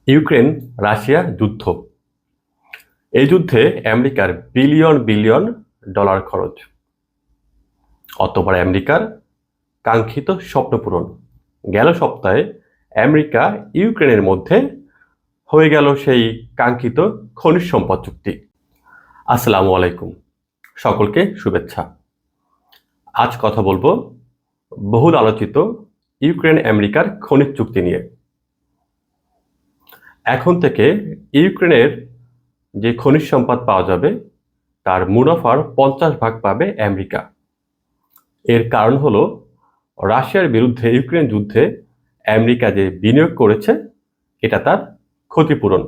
Ukraine Russia যুদ্ধ। এই যুদ্ধে আমেরিকার বিলিয়ন বিলিয়ন ডলার খরচ। অতঃপর আমেরিকার কাঙ্ক্ষিত স্বপ্ন পূরণ। গেল সপ্তাহে আমেরিকা ইউক্রেনের মধ্যে হয়ে গেল সেই কাঙ্ক্ষিত খনিজ সম্পদ চুক্তি। আসসালামু আলাইকুম, সকলকে শুভেচ্ছা। আজ কথা বলবো বহুল আলোচিত ইউক্রেন আমেরিকার খনিজ চুক্তি নিয়ে। এখন থেকে ইউক্রেনের যে খনিজ সম্পদ পাওয়া যাবে তার মুনাফার 50% পাবে আমেরিকা। এর কারণ হলো রাশিয়ার বিরুদ্ধে ইউক্রেন যুদ্ধে আমেরিকা যে বিনিয়োগ করেছে এটা তার ক্ষতিপূরণ।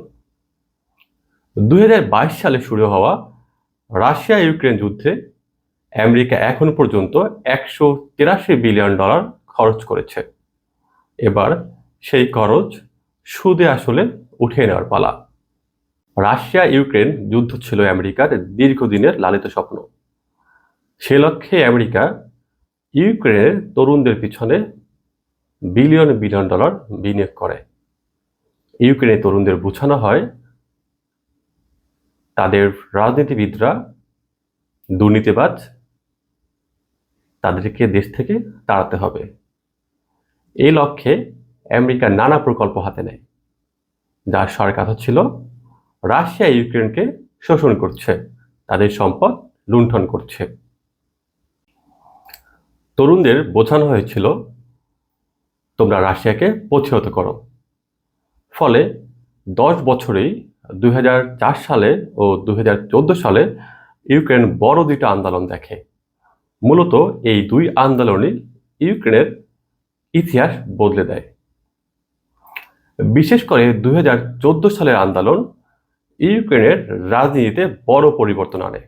2022 সালে শুরু হওয়া রাশিয়া ইউক্রেন যুদ্ধে আমেরিকা এখন পর্যন্ত $183 বিলিয়ন খরচ করেছে। এবার সেই খরচ সুদে আসলে উঠিয়ে নেওয়ার পালা। রাশিয়া ইউক্রেন যুদ্ধ ছিল আমেরিকার দীর্ঘদিনের লালিত স্বপ্ন। সে লক্ষ্যে আমেরিকা ইউক্রেনের তরুণদের পিছনে বিলিয়ন বিলিয়ন ডলার বিনিয়োগ করে। ইউক্রেনের তরুণদের বোঝানো হয় তাদের রাজনীতিবিদরা দুর্নীতিবাজ, তাদেরকে দেশ থেকে তাড়াতে হবে। এই লক্ষ্যে আমেরিকা নানা প্রকল্প হাতে নেয়, যার সার কথা ছিল রাশিয়া ইউক্রেনকে শোষণ করছে, তাদের সম্পদ লুণ্ঠন করছে। তরুণদের বোঝানো হয়েছিল তোমরা রাশিয়াকে প্রতিহত করো। ফলে 10 বছরেই 2004 সালে ও 2014 সালে ইউক্রেন বড় দুইটা আন্দোলন দেখে। মূলত এই দুই আন্দোলনই ইউক্রেনের ইতিহাস বদলে দেয়। বিশেষ করে 2014 সালের আন্দোলন ইউক্রেনের রাজনীতিতে বড় পরিবর্তন আনে।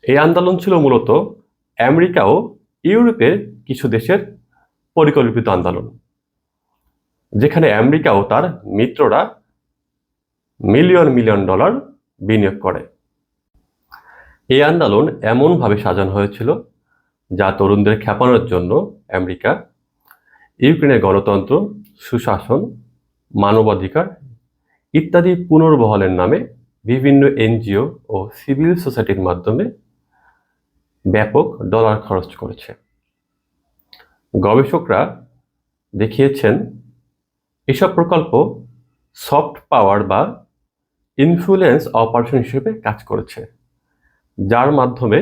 এই আন্দোলন ছিল মূলত আমেরিকা ও ইউরোপের কিছু দেশের পরিকল্পিত আন্দোলন, যেখানে আমেরিকা ও তার মিত্ররা মিলিয়ন মিলিয়ন ডলার বিনিয়োগ করে। এই আন্দোলন এমনভাবে সাজানো হয়েছিল যা তরুণদের খেপানোর জন্য আমেরিকা ইউক্রেনের গণতন্ত্র, সুশাসন, মানবাধিকার ইত্যাদি পুনর্বহালের নামে বিভিন্ন এনজিও ও সিভিল সোসাইটির মাধ্যমে ব্যাপক ডলার খরচ করেছে। গবেষকরা দেখিয়েছেন এসব প্রকল্প সফট পাওয়ার বা ইনফ্লুয়েন্স অপারেশন হিসেবে কাজ করেছে, যার মাধ্যমে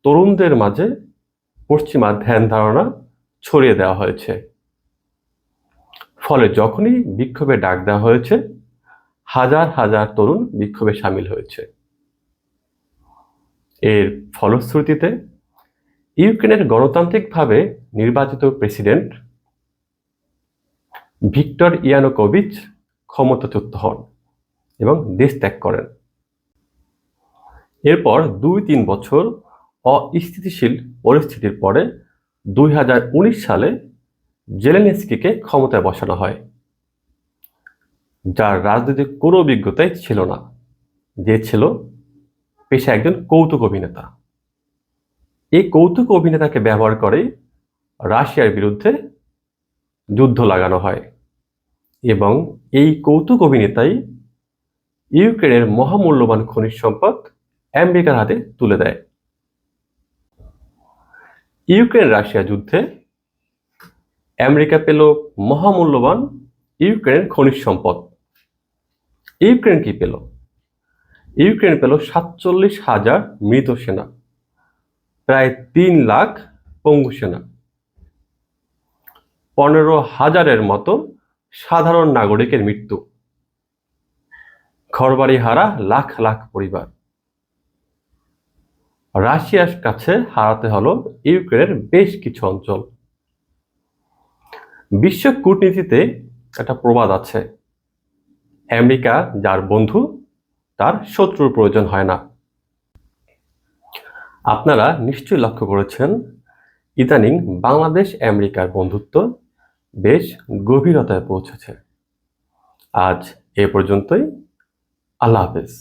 তরুণদের মাঝে পশ্চিমা ধ্যান ধারণা ছড়িয়ে দেওয়া হয়েছে। ফলে যখনই বিক্ষোভে ডাক দেওয়া হয়েছে, হাজার হাজার তরুণ বিক্ষোভে সামিল হয়েছে। এর ফলশ্রুতিতে ইউক্রেনের গণতান্ত্রিকভাবে নির্বাচিত প্রেসিডেন্ট ভিক্টর ইয়ানুকোভিচ ক্ষমতাচ্যুত হন এবং দেশ ত্যাগ করেন। এরপর 2-3 বছর অস্থিতিশীল পরিস্থিতির পরে 2019 সালে জেলেনস্কিকে ক্ষমতায় বসানো হয়, যার রাজনৈতিক কোনো অভিজ্ঞতাই ছিল না, যে ছিল পেশায় একজন কৌতুক অভিনেতা। এই কৌতুক অভিনেতাকে ব্যবহার করে রাশিয়ার বিরুদ্ধে যুদ্ধ লাগানো হয় এবং এই কৌতুক অভিনেতাই ইউক্রেনের মহামূল্যবান খনিজ সম্পদ আমেরিকার হাতে তুলে দেয়। ইউক্রেন রাশিয়া যুদ্ধে আমেরিকা পেল মহামূল্যবান ইউক্রেনের খনিজ সম্পদ। ইউক্রেন কি পেল? ইউক্রেন পেল 47,000 মৃত সেনা, প্রায় 3 লাখ পঙ্গু সেনা, 15,000-এর মতো সাধারণ নাগরিকের মৃত্যু, ঘরবাড়ি হারা লাখ লাখ পরিবার। রাশিয়ার কাছে হারাতে হলো ইউক্রেনের বেশ কিছু অঞ্চল। বিশ্ব কূটনীতিতে একটা প্রবাদ আছে, আমেরিকা যার বন্ধু তার শত্রুর প্রয়োজন হয় না। আপনারা নিশ্চয়ই লক্ষ্য করেছেন ইদানিং বাংলাদেশ আমেরিকার বন্ধুত্ব বেশ গভীরতায় পৌঁছেছে। আজ এ পর্যন্তই। আল্লাহ হাফেজ।